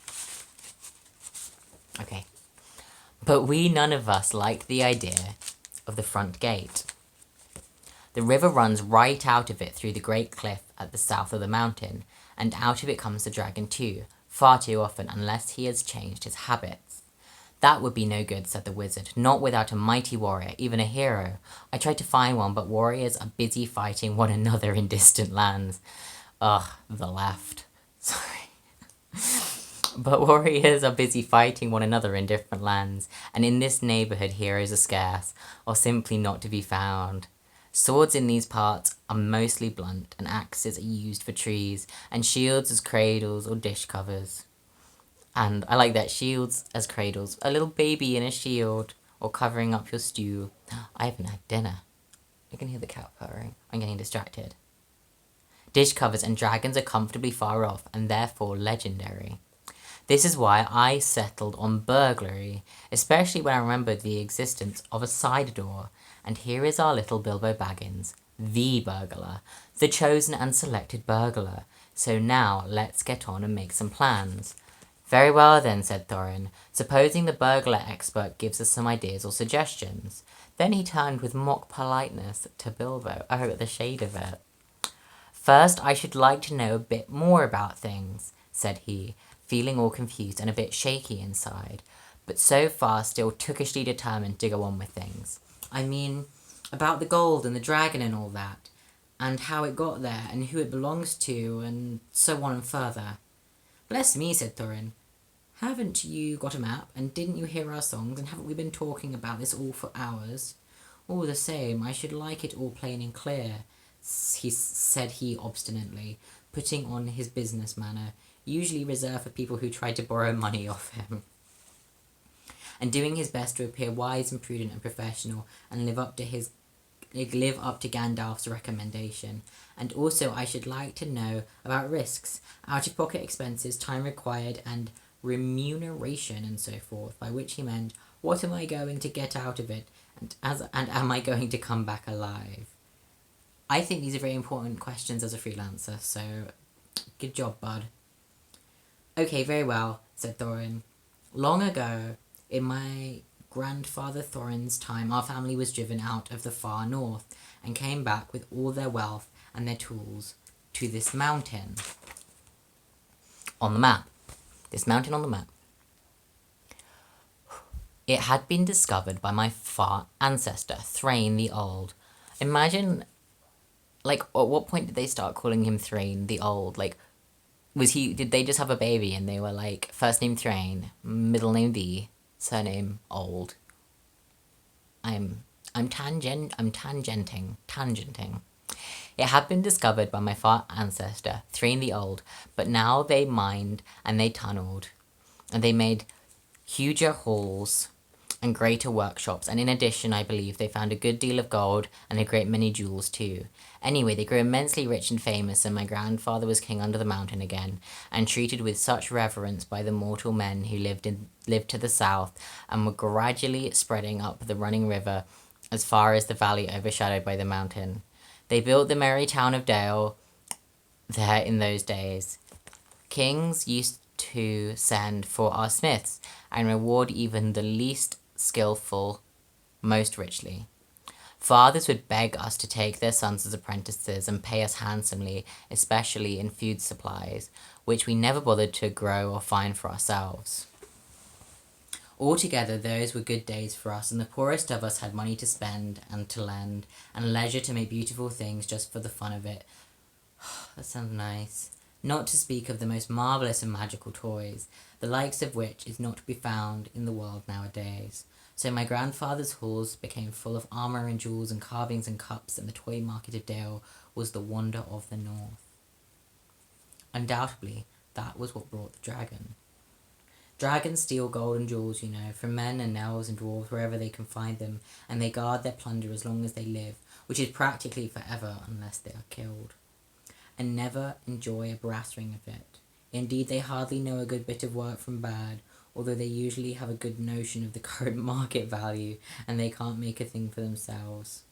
Okay. But we none of us liked the idea of the front gate. The river runs right out of it through the great cliff at the south of the mountain, and out of it comes the dragon too, far too often, unless he has changed his habits. That would be no good, said the wizard, not without a mighty warrior, even a hero. I tried to find one, but warriors are busy fighting one another in distant lands. Ugh, the left. Sorry. But warriors are busy fighting one another in different lands, and in this neighbourhood heroes are scarce, or simply not to be found. Swords in these parts are mostly blunt, and axes are used for trees, and shields as cradles or dish covers. And I like that, shields as cradles. A little baby in a shield, or covering up your stew. I haven't had dinner. I can hear the cat purring. I'm getting distracted. Dish covers and dragons are comfortably far off, and therefore legendary. This is why I settled on burglary, especially when I remembered the existence of a side door. And here is our little Bilbo Baggins, the burglar, the chosen and selected burglar. So now let's get on and make some plans. Very well then, said Thorin, supposing the burglar expert gives us some ideas or suggestions. Then he turned with mock politeness to Bilbo. Oh, the shade of it. First, I should like to know a bit more about things, said he, feeling all confused and a bit shaky inside, but so far still tookishly determined to go on with things. I mean, about the gold and the dragon and all that, and how it got there, and who it belongs to, and so on and further. Bless me, said Thorin. Haven't you got a map, and didn't you hear our songs, and haven't we been talking about this all for hours? All the same, I should like it all plain and clear, said he obstinately, putting on his business manner, usually reserved for people who tried to borrow money off him, and doing his best to appear wise and prudent and professional, and live up to Gandalf's recommendation. And also I should like to know about risks, out-of-pocket expenses, time required, and remuneration, and so forth, by which he meant, what am I going to get out of it, and am I going to come back alive? I think these are very important questions as a freelancer, so good job, bud. Okay, very well, said Thorin. Long ago, in my grandfather Thorin's time, our family was driven out of the far north and came back with all their wealth and their tools to this mountain on the map. This mountain on the map. It had been discovered by my far ancestor, Thrain the Old. Imagine, like, at what point did they start calling him Thrain the Old? Like, did they just have a baby and they were like, first name Thrain, middle name the, surname Old? I'm tangenting. It had been discovered by my far ancestor, Thrain the Old, but now they mined and they tunneled, and they made huger halls and greater workshops, and in addition, I believe, they found a good deal of gold and a great many jewels too. Anyway, they grew immensely rich and famous, and my grandfather was king under the mountain again, and treated with such reverence by the mortal men who lived to the south, and were gradually spreading up the running river as far as the valley overshadowed by the mountain. They built the merry town of Dale there in those days. Kings used to send for our smiths, and reward even the least skillful most richly. Fathers would beg us to take their sons as apprentices and pay us handsomely, especially in food supplies, which we never bothered to grow or find for ourselves. Altogether, those were good days for us, and the poorest of us had money to spend and to lend, and leisure to make beautiful things just for the fun of it. That sounds nice. Not to speak of the most marvellous and magical toys, the likes of which is not to be found in the world nowadays. So my grandfather's halls became full of armour and jewels and carvings and cups, and the toy market of Dale was the wonder of the north. Undoubtedly, that was what brought the dragon. Dragons steal gold and jewels, from men and elves and dwarves wherever they can find them, and they guard their plunder as long as they live, which is practically forever unless they are killed, and never enjoy a brass ring of it. Indeed, they hardly know a good bit of work from bad, although they usually have a good notion of the current market value, and they can't make a thing for themselves.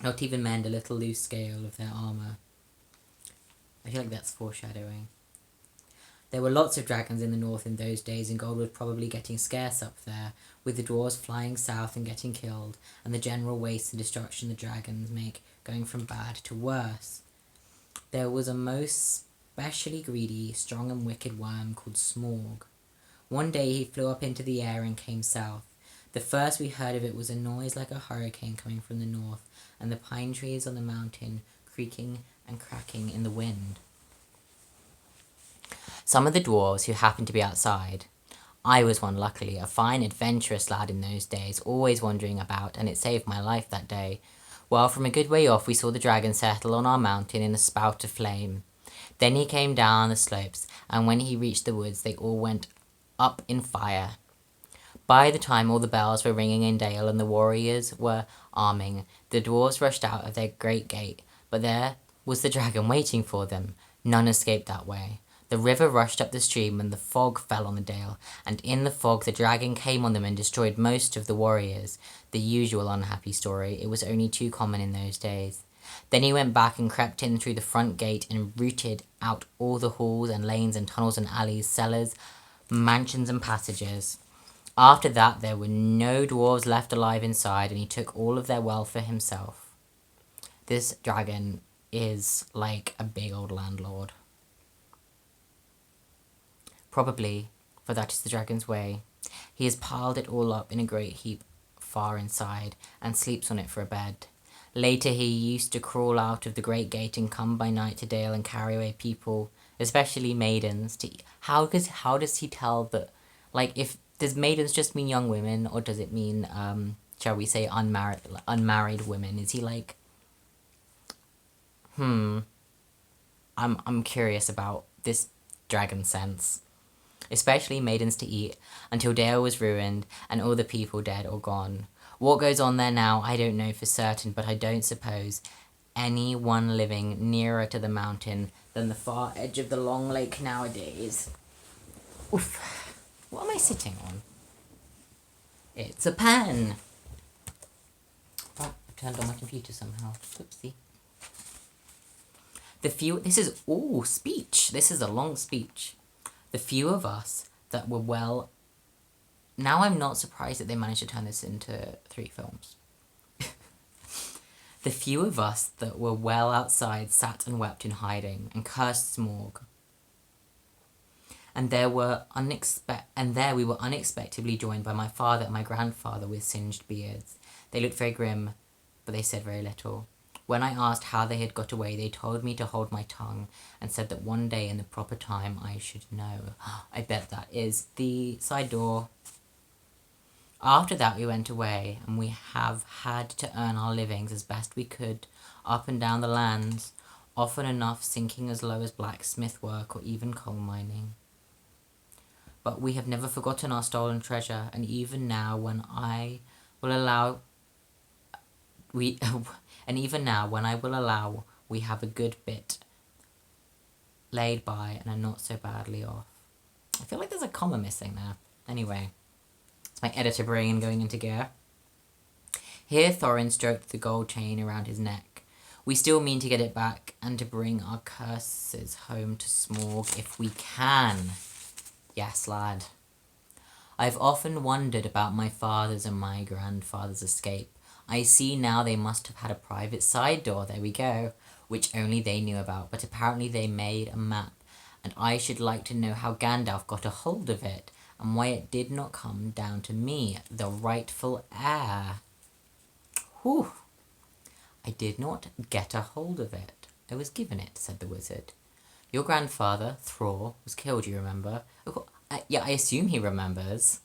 Not even mend a little loose scale of their armour. I feel like that's foreshadowing. There were lots of dragons in the north in those days, and gold was probably getting scarce up there, with the dwarves flying south and getting killed, and the general waste and destruction the dragons make going from bad to worse. There was a most specially greedy, strong and wicked worm called Smorg. One day he flew up into the air and came south. The first we heard of it was a noise like a hurricane coming from the north, and the pine trees on the mountain creaking and cracking in the wind. Some of the dwarves who happened to be outside, I was one luckily, a fine adventurous lad in those days, always wandering about, and it saved my life that day. Well, from a good way off we saw the dragon settle on our mountain in a spout of flame. Then he came down the slopes, and when he reached the woods they all went up in fire. By the time all the bells were ringing in Dale and the warriors were arming, the dwarves rushed out of their great gate, but there was the dragon waiting for them. None escaped that way. The river rushed up the stream and the fog fell on the Dale, and in the fog the dragon came on them and destroyed most of the warriors. The usual unhappy story, it was only too common in those days. Then he went back and crept in through the front gate and rooted out all the halls and lanes and tunnels and alleys, cellars, mansions and passages. After that, there were no dwarves left alive inside, and he took all of their wealth for himself. This dragon is like a big old landlord. Probably, for that is the dragon's way. He has piled it all up in a great heap far inside, and sleeps on it for a bed. Later he used to crawl out of the great gate and come by night to Dale and carry away people, especially maidens. How does he tell that, like, if does maidens just mean young women, or does it mean, shall we say, unmarried women? Is he like, I'm curious about this dragon sense. Especially maidens to eat, until Dale was ruined and all the people dead or gone. What goes on there now, I don't know for certain, but I don't suppose anyone living nearer to the mountain than the far edge of the long lake nowadays. Oof. What am I sitting on? It's a pen! Oh, I turned on my computer somehow. Whoopsie. This is all speech. This is a long speech. The few of us that were well... Now I'm not surprised that they managed to turn this into 3 films. The few of us that were well outside sat and wept in hiding and cursed Smorg. And there we were unexpectedly joined by my father and my grandfather with singed beards. They looked very grim, but they said very little. When I asked how they had got away, they told me to hold my tongue and said that one day in the proper time I should know. I bet that is the side door. After that we went away, and we have had to earn our livings as best we could, up and down the lands, often enough sinking as low as blacksmith work or even coal mining. But we have never forgotten our stolen treasure, and even now when I will allow... we have a good bit laid by and are not so badly off. I feel like there's a comma missing there. Anyway, it's my editor brain going into gear. Here Thorin stroked the gold chain around his neck. We still mean to get it back and to bring our curses home to Smorg if we can. Yes, lad. I've often wondered about my father's and my grandfather's escape. I see now they must have had a private side door, there we go, which only they knew about, but apparently they made a map, and I should like to know how Gandalf got a hold of it, and why it did not come down to me, the rightful heir. Whew. I did not get a hold of it. I was given it, said the wizard. Your grandfather, Thror, was killed, you remember? Yeah, I assume he remembers.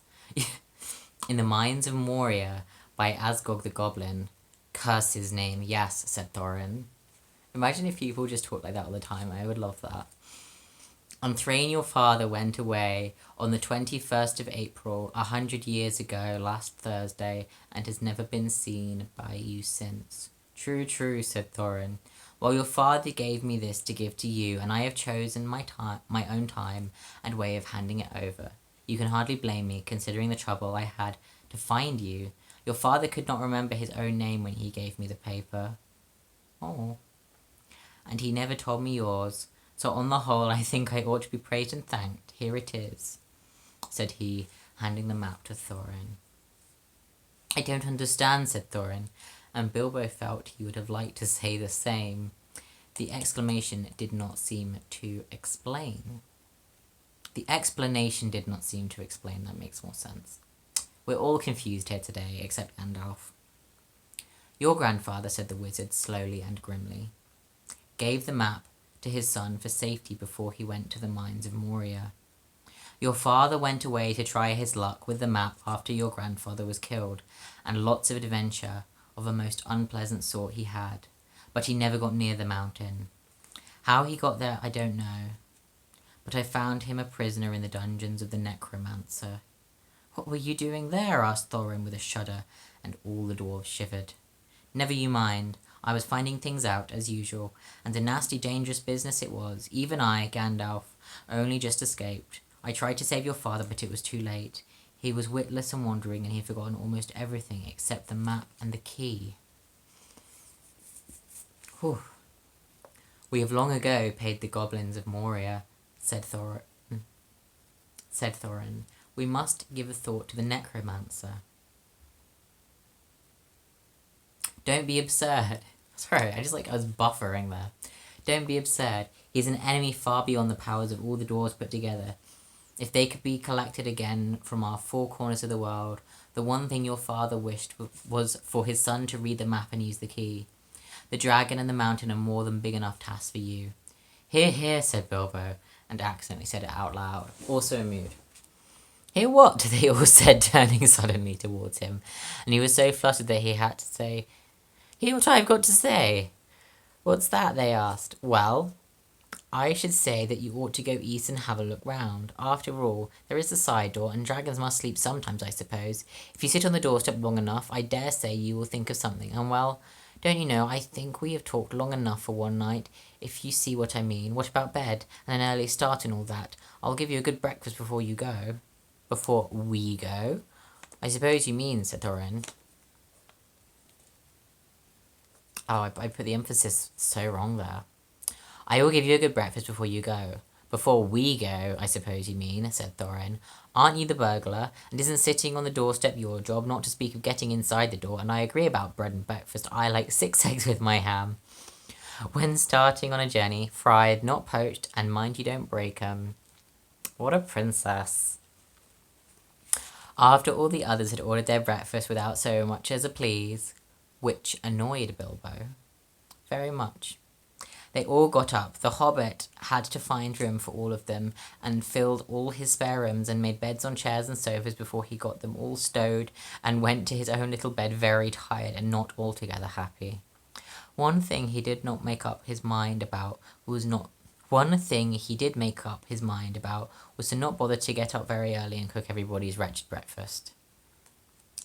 In the mines of Moria, by Asgog the Goblin. Curse his name, yes, said Thorin. Imagine if people just talk like that all the time. I would love that. On Thrain your father went away on the 21st of April, 100 years ago, last Thursday, and has never been seen by you since. True, true, said Thorin. Well, your father gave me this to give to you, and I have chosen my own time and way of handing it over. You can hardly blame me, considering the trouble I had to find you. Your father could not remember his own name when he gave me the paper. Oh. And he never told me yours. So on the whole, I think I ought to be praised and thanked. Here it is, said he, handing the map to Thorin. I don't understand, said Thorin, and Bilbo felt he would have liked to say the same. The exclamation did not seem to explain. The explanation did not seem to explain. That makes more sense. We're all confused here today, except Gandalf. Your grandfather, said the wizard slowly and grimly, gave the map to his son for safety before he went to the mines of Moria. Your father went away to try his luck with the map after your grandfather was killed, and lots of adventure of a most unpleasant sort he had, but he never got near the mountain. How he got there, I don't know, but I found him a prisoner in the dungeons of the necromancer. What were you doing there? Asked Thorin with a shudder, and all the dwarves shivered. Never you mind. I was finding things out, as usual, and a nasty, dangerous business it was. Even I, Gandalf, only just escaped. I tried to save your father, but it was too late. He was witless and wandering, and he had forgotten almost everything except the map and the key. Whew. We have long ago paid the goblins of Moria, said Thorin. We must give a thought to the necromancer. Don't be absurd. Sorry, I was buffering there. Don't be absurd. He's an enemy far beyond the powers of all the dwarves put together. If they could be collected again from our four corners of the world, the one thing your father wished was for his son to read the map and use the key. The dragon and the mountain are more than big enough tasks for you. Hear, hear, said Bilbo, and accidentally said it out loud, also in mood. Hear what? They all said, turning suddenly towards him, and he was so fluttered that he had to say, Hear what I've got to say. What's that? They asked. Well, I should say that you ought to go east and have a look round. After all, there is the side door, and dragons must sleep sometimes, I suppose. If you sit on the doorstep long enough, I dare say you will think of something, and well, don't you know, I think we have talked long enough for one night, if you see what I mean. What about bed, and an early start and all that? I'll give you a good breakfast before you go. Before we go? I suppose you mean, said Thorin. Oh, I put the emphasis so wrong there. I will give you a good breakfast before you go. Before we go, I suppose you mean, said Thorin. Aren't you the burglar? And isn't sitting on the doorstep your job, not to speak of getting inside the door? And I agree about bread and breakfast. I like 6 eggs with my ham. When starting on a journey, fried, not poached, and mind you don't break 'em. What a princess. After all the others had ordered their breakfast without so much as a please, which annoyed Bilbo very much, they all got up. The Hobbit had to find room for all of them, and filled all his spare rooms, and made beds on chairs and sofas before he got them all stowed, and went to his own little bed very tired and not altogether happy. One thing he did make up his mind about was to not bother to get up very early and cook everybody's wretched breakfast.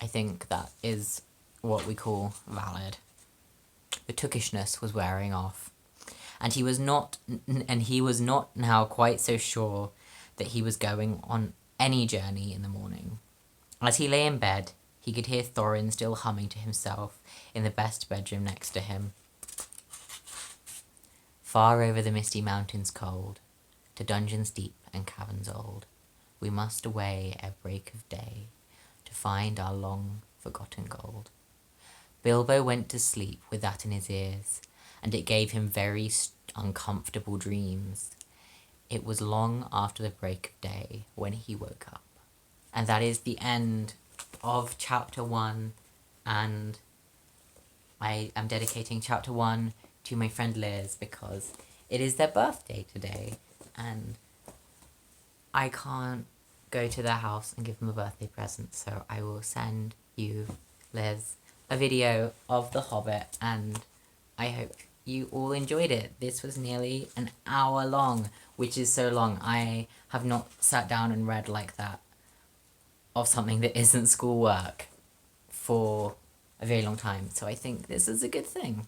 I think that is what we call valid. The tookishness was wearing off, and he was not now quite so sure that he was going on any journey in the morning. As he lay in bed, he could hear Thorin still humming to himself in the best bedroom next to him. Far over the misty mountains cold, to dungeons deep and caverns old, we must away ere break of day, to find our long-forgotten gold. Bilbo went to sleep with that in his ears, and it gave him very uncomfortable dreams. It was long after the break of day when he woke up. And that is the end of chapter 1, and I am dedicating chapter 1 to my friend Liz because it is their birthday today, and I can't go to their house and give them a birthday present, so I will send you, Liz, a video of The Hobbit, and I hope you all enjoyed it. This was nearly an hour long, which is so long. I have not sat down and read like that of something that isn't schoolwork for a very long time, so I think this is a good thing.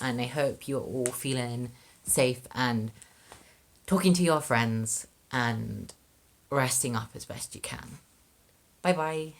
And I hope you're all feeling safe and talking to your friends and resting up as best you can. Bye bye.